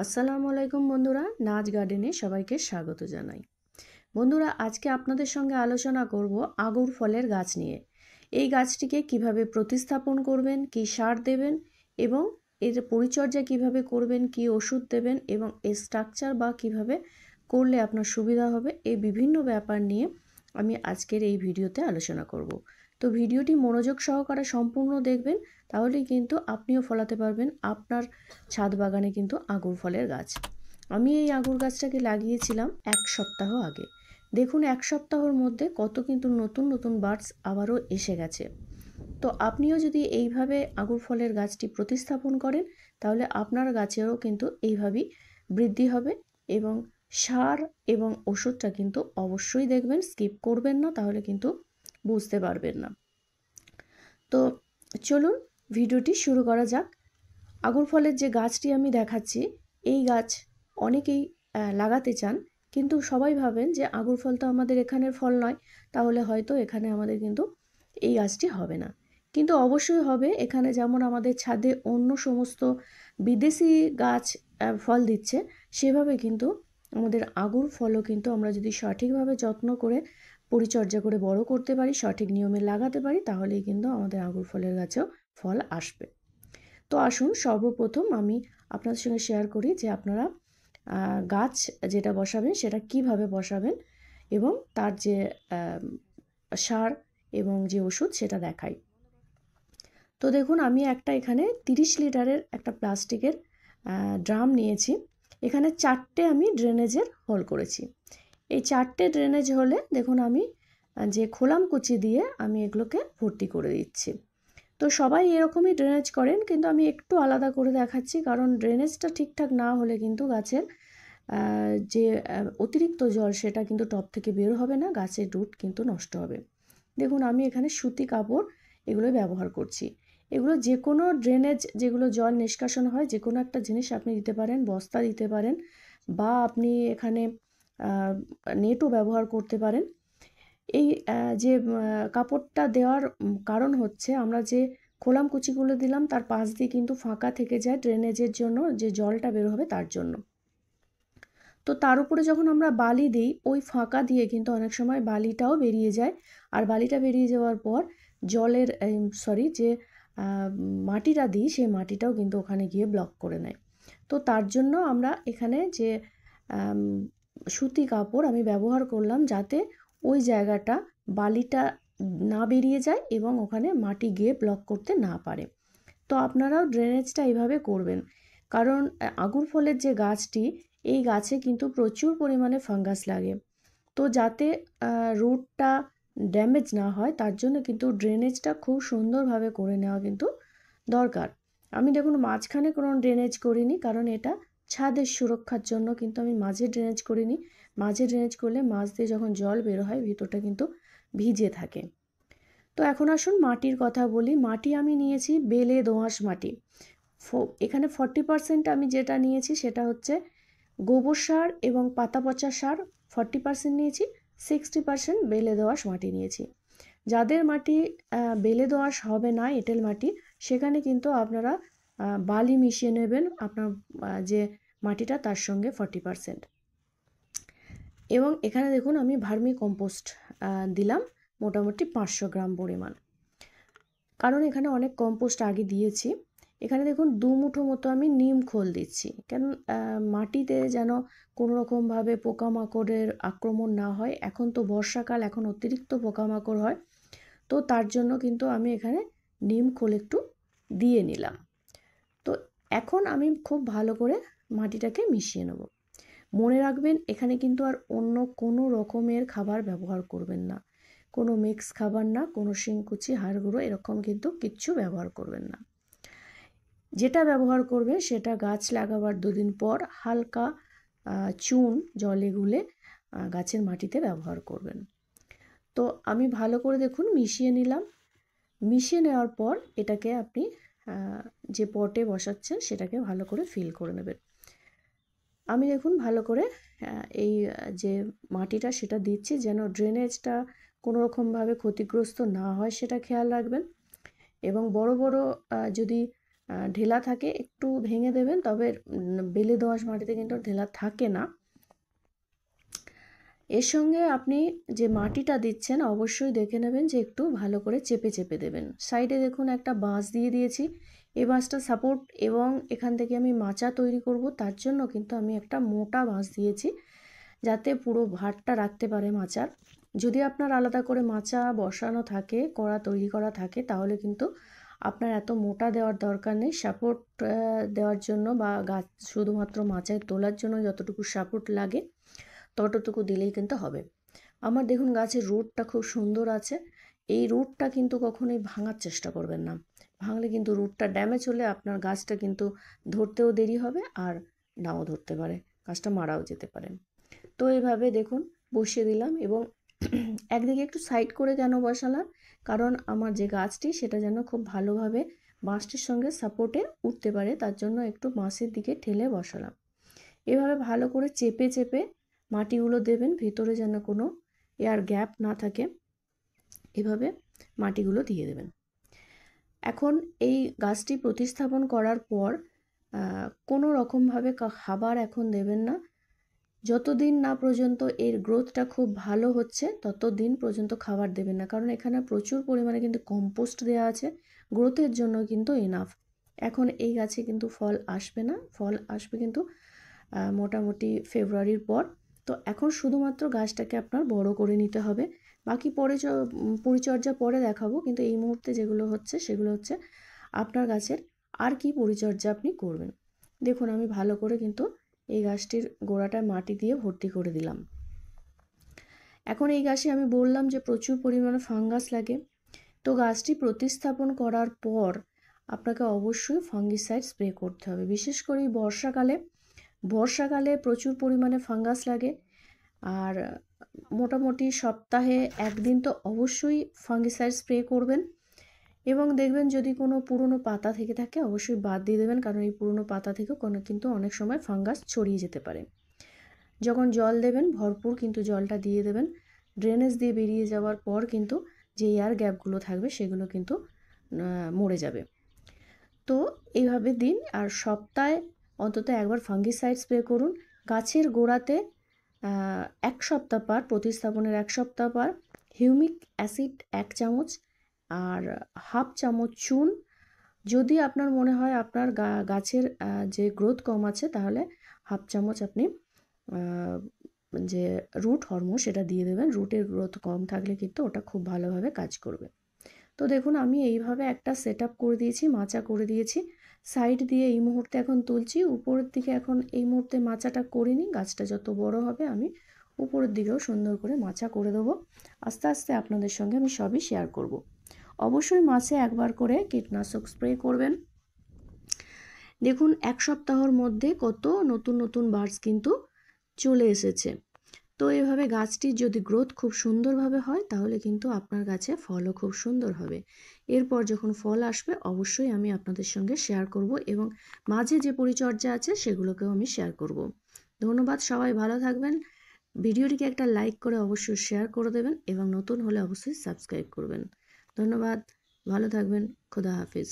আসসালামু আলাইকুম বন্ধুরা, নাচ গার্ডেনে সবাইকে স্বাগত জানাই। বন্ধুরা, আজকে আপনাদের সঙ্গে আলোচনা করব আগুর ফলের গাছ নিয়ে। এই গাছটিকে কিভাবে প্রতিস্থাপন করবেন, কি সার দেবেন এবং এর পরিচর্যা কিভাবে করবেন, কি ওষুধ দেবেন এবং এর স্ট্রাকচার বা কিভাবে করলে আপনার সুবিধা হবে, এই বিভিন্ন ব্যাপার নিয়ে আমি আজকের এই ভিডিওতে আলোচনা করব। তো ভিডিওটি মনোযোগ সহকারে সম্পূর্ণ দেখবেন, তাহলেই কিন্তু আপনিও ফলাতে পারবেন আপনার ছাদ বাগানে কিন্তু আগুর ফলের গাছ। আমি এই আগুর গাছটাকে লাগিয়েছিলাম 1 সপ্তাহ আগে। দেখুন 1 সপ্তাহের মধ্যে কত কিন্তু নতুন নতুন বার্ডস আবারও এসে গেছে। তো আপনিও যদি এইভাবে আগুর ফলের গাছটি প্রতিস্থাপন করেন, তাহলে আপনার গাছেরও কিন্তু এইভাবেই বৃদ্ধি হবে। এবং সার এবং ওষুধটা কিন্তু অবশ্যই দেখবেন, স্কিপ করবেন না, তাহলে কিন্তু বুঝতে পারবেন না। তো চলুন ভিডিওটি শুরু করা যাক। আগুর ফলের যে গাছটি আমি দেখাচ্ছি, এই গাছ অনেকেই লাগাতে চান, কিন্তু সবাই ভাবেন যে আগুর ফল তো আমাদের এখানের ফল নয়, তাহলে হয়তো এখানে আমাদের কিন্তু এই গাছটি হবে না। কিন্তু অবশ্যই হবে। এখানে যেমন আমাদের ছাদে অন্য সমস্ত বিদেশি গাছ ফল দিচ্ছে, সেভাবে কিন্তু আমাদের আগুর ফলও কিন্তু আমরা যদি সঠিকভাবে যত্ন করে পরিচর্যা করে বড় করতে পারি, সঠিক নিয়মে লাগাতে পারি, তাহলেই কিন্তু আমাদের আগুর ফলের গাছেও ফল আসবে। তো আসুন সর্বপ্রথম আমি আপনাদের সঙ্গে শেয়ার করি যে আপনারা গাছ যেটা বসাবেন সেটা কিভাবে বসাবেন এবং তার যে সার এবং যে ওষুধ সেটা দেখাই। তো দেখুন, আমি একটা এখানে 30 লিটারের একটা প্লাস্টিকের ড্রাম নিয়েছি। এখানে 4টে আমি ড্রেনেজের হোল করেছি। এই 4টে ড্রেনেজ হলে দেখুন আমি যে খোলাম কুচি দিয়ে আমি এগুলোকে ভর্তি করে দিচ্ছি। তো সবাই এরকমই ড্রেনেজ করেন, কিন্তু আমি একটু আলাদা করে দেখাচ্ছি, কারণ ড্রেনেজটা ঠিকঠাক না হলে কিন্তু গাছের যে অতিরিক্ত জল সেটা কিন্তু টব থেকে বের হবে না, গাছের রুট কিন্তু নষ্ট হবে। দেখুন আমি এখানে সুতি কাপড় এগুলো ব্যবহার করছি। এগুলো যে কোনো ড্রেনেজ, যেগুলো জল নিষ্কাশন হয়, যে কোনো একটা জিনিস আপনি দিতে পারেন, বস্তা দিতে পারেন, বা আপনি এখানে নেটও ব্যবহার করতে পারেন। এই যে কাপড়টা দেওয়ার কারণ হচ্ছে, আমরা যে খোলাম কুচিগুলো দিলাম তার পাশ দিয়ে কিন্তু ফাঁকা থেকে যায় ড্রেনেজের জন্য, যে জলটা বের হবে তার জন্য। তো তার উপরে যখন আমরা বালি দিই, ওই ফাঁকা দিয়ে কিন্তু অনেক সময় বালিটাও বেরিয়ে যায়। আর বালিটা বেরিয়ে যাওয়ার পর জলের যে মাটিটা দিই, সেই মাটিটাও কিন্তু ওখানে গিয়ে ব্লক করে নেয়। তো তার জন্য আমরা এখানে যে আম, সুতি কাপড় আমি ব্যবহার করলাম, যাতে ওই জায়গাটা বালিটা না বেরিয়ে যায় এবং ওখানে মাটি গিয়ে ব্লক করতে না পারে। তো আপনারাও ড্রেনেজটা এইভাবে করবেন, কারণ আগুর ফলের যে গাছটি, এই গাছে কিন্তু প্রচুর পরিমাণে ফাঙ্গাস লাগে। তো যাতে রুটটা ড্যামেজ না হয়, তার জন্য কিন্তু ড্রেনেজটা খুব সুন্দরভাবে করে নেওয়া কিন্তু দরকার। আমি দেখুন মাঝখানে কোনো ড্রেনেজ করিনি, কারণ এটা ছাদের সুরক্ষার জন্য কিন্তু আমি মাঝে ড্রেনেজ করিনি। মাঝে ড্রেনেজ করলে মাঝ দিয়ে যখন জল বের হয়, ভিতরটা কিন্তু ভিজে থাকে। তো এখন আসুন মাটির কথা বলি। মাটি আমি নিয়েছি বেলে দোআঁশ মাটি। এখানে 40% আমি যেটা নিয়েছি সেটা হচ্ছে গোবর সার এবং পাতা পচা সার 40% নিয়েছি, 60% বেলে দোআঁশ মাটি নিয়েছি। যাদের মাটি বেলে দোআঁশ হবে না, এঁটেল মাটি, সেখানে কিন্তু আপনারা বালি মিশিয়ে নেবেন আপনার যে মাটিটা তার সঙ্গে 40%। এবং এখানে দেখুন আমি ভার্মি কম্পোস্ট দিলাম মোটামুটি 500 গ্রাম পরিমাণ, কারণ এখানে অনেক কম্পোস্ট আগে দিয়েছি। এখানে দেখুন 2 মুঠো মতো আমি নিম খোল দিচ্ছি, কেন মাটিতে যেন কোনো রকমভাবে পোকামাকড়ের আক্রমণ না হয়। এখন তো বর্ষাকাল, এখন অতিরিক্ত পোকামাকড় হয়, তো তার জন্য কিন্তু আমি এখানে নিম খোল একটু দিয়ে নিলাম। তো এখন আমি খুব ভালো করে মাটিটাকে মিশিয়ে নেব। মনে রাখবেন, এখানে কিন্তু আর অন্য কোনো রকমের খাবার ব্যবহার করবেন না, কোনো মিক্স খাবার না, কোনো শিংকুচি, হাড় গুঁড়ো এরকম কিন্তু কিচ্ছু ব্যবহার করবেন না। যেটা ব্যবহার করবেন সেটা গাছ লাগাবার 2 দিন পর হালকা চুন জলে গুলে গাছের মাটিতে ব্যবহার করবেন। তো আমি ভালো করে দেখুন মিশিয়ে নিলাম। মিশিয়ে নেওয়ার পর এটাকে আপনি যে পটে বসাচ্ছেন সেটাকে ভালো করে ফিল করে নেবেন। আমি দেখুন ভালো করে এই যে মাটিটা সেটা দিচ্ছি, যেন ড্রেনেজটা কোনো রকমভাবে ক্ষতিগ্রস্ত না হয় সেটা খেয়াল রাখবেন। এবং বড় বড় যদি ঢেলা থাকে একটু ভেঙে দেবেন, তবে বেলে দোআঁশ মাটিতে কিন্তু ঢেলা থাকে না। এর সঙ্গে আপনি যে মাটিটা দিচ্ছেন অবশ্যই দেখে নেবেন যে একটু ভালো করে চেপে চেপে দেবেন। সাইডে দেখুন একটা বাঁশ দিয়ে দিয়েছি, এই বাঁশটা সাপোর্ট এবং এখান থেকে আমি মাচা তৈরি করব, তার জন্য কিন্তু আমি একটা মোটা বাঁশ দিয়েছি যাতে পুরো ভারটা রাখতে পারে মাচার। যদি আপনার আলাদা করে মাচা বসানো থাকে, কড়া তৈরি করা থাকে, তাহলে কিন্তু আপনার এত মোটা দেওয়ার দরকার নেই। সাপোর্ট দেওয়ার জন্য বা গাছ শুধুমাত্র মাচায় তোলার জন্য যতটুকু সাপোর্ট লাগে ততটুকু দিলেই কিন্তু হবে। আমার দেখুন গাছের রুটটা খুব সুন্দর আছে। এই রুটটা কিন্তু কখনোই ভাঙার চেষ্টা করবেন না, ভাঙলে কিন্তু রুটটা ড্যামেজ হলে আপনার গাছটা কিন্তু ধরতেও দেরি হবে আর নাও ধরতে পারে, গাছটা মারাও যেতে পারে। তো এইভাবে দেখুন বসিয়ে দিলাম এবং একদিকে একটু সাইড করে কেন বসালাম, কারণ আমার যে গাছটি সেটা যেন খুব ভালোভাবে বাঁশটির সঙ্গে সাপোর্টে উঠতে পারে, তার জন্য একটু বাঁশের দিকে ঠেলে বসালাম। এভাবে ভালো করে চেপে চেপে মাটিগুলো দেবেন, ভেতরে যেন কোনো এয়ার গ্যাপ না থাকে, এভাবে মাটিগুলো দিয়ে দেবেন। এখন এই গাছটি প্রতিস্থাপন করার পর কোনো রকমভাবে খাবার এখন দেবেন না, যতদিন না পর্যন্ত এর গ্রোথটা খুব ভালো হচ্ছে ততদিন পর্যন্ত খাবার দেবেন না, কারণ এখানে প্রচুর পরিমাণে কিন্তু কম্পোস্ট দেওয়া আছে, গ্রোথের জন্য কিন্তু এনাফ। এখন এই গাছে কিন্তু ফল আসবে না, ফল আসবে কিন্তু মোটামুটি ফেব্রুয়ারির পর। তো এখন শুধুমাত্র গাছটাকে আপনার বড় করে নিতে হবে, বাকি পরিচর্যা পরে দেখাবো, কিন্তু এই মুহূর্তে যেগুলো হচ্ছে সেগুলো হচ্ছে আপনার গাছের আর কি পরিচর্যা আপনি করবেন। দেখুন আমি ভালো করে কিন্তু এই গাছটির গোড়াটা মাটি দিয়ে ভর্তি করে দিলাম। এখন এই গাছে আমি বললাম যে প্রচুর পরিমাণে ফাঙ্গাস লাগে, তো গাছটি প্রতিস্থাপন করার পর আপনাকে অবশ্যই ফাঙ্গিসাইড স্প্রে করতে হবে, বিশেষ করে বর্ষাকালে প্রচুর পরিমাণে ফাঙ্গাস লাগে। আর মোটামুটি সপ্তাহে একদিন তো অবশ্যই ফাঙ্গিসাইড স্প্রে করবেন এবং দেখবেন যদি কোনো পুরনো পাতা থেকে থাকে অবশ্যই বাদ দিয়ে দেবেন, কারণ এই পুরনো পাতা থেকেও কিন্তু অনেক সময় ফাঙ্গাস ছড়িয়ে যেতে পারে। যখন জল দেবেন ভরপুর কিন্তু জলটা দিয়ে দেবেন, ড্রেনেজ দিয়ে বেরিয়ে যাওয়ার পর কিন্তু যে এয়ার গ্যাপগুলো থাকবে সেগুলো কিন্তু মরে যাবে। তো এইভাবে দিন, আর সপ্তাহে অন্তত একবার ফাঙ্গিসাইড স্প্রে করুন। গাছের গোড়াতে 1 সপ্তাহ পর, প্রতিস্থাপনের 1 সপ্তাহ পর হিউমিক অ্যাসিড 1 চামচ আর হাফ চামচ চুন, যদি আপনার মনে হয় আপনার গাছের যে গ্রোথ কম আছে তাহলে হাফ চামচ আপনি যে রুট হরমোন সেটা দিয়ে দেবেন, রুটের গ্রোথ কম থাকলে কিন্তু ওটা খুব ভালোভাবে কাজ করবে। তো দেখুন আমি এইভাবে একটা সেট আপ করে দিয়েছি, মাচা করে দিয়েছি, সাইড দিয়ে এই মুহূর্তে এখন তুলছি, উপরের দিকে এখন এই মুহূর্তে মাচাটা করিনি, গাছটা যত বড় হবে আমি উপরের দিকেও সুন্দর করে মাচা করে দেবো। আস্তে আস্তে আপনাদের সঙ্গে আমি সবই শেয়ার করব। অবশ্যই মাসে একবার করে কীটনাশক স্প্রে করবেন। দেখুন 1 সপ্তাহের মধ্যে কত নতুন নতুন বার্ডস কিন্তু চলে এসেছে। তো এভাবে গাছটির যদি গ্রোথ খুব সুন্দরভাবে হয় তাহলে কিন্তু আপনার গাছে ফলও খুব সুন্দর হবে। এরপর যখন ফল আসবে অবশ্যই আমি আপনাদের সঙ্গে শেয়ার করব এবং মাঝে যে পরিচর্যা আছে সেগুলোকেও আমি শেয়ার করব। ধন্যবাদ, সবাই ভালো থাকবেন। ভিডিওটিকে একটা লাইক করে অবশ্যই শেয়ার করে দেবেন এবং নতুন হলে অবশ্যই সাবস্ক্রাইব করবেন। ধন্যবাদ, ভালো থাকবেন, খোদা হাফিজ।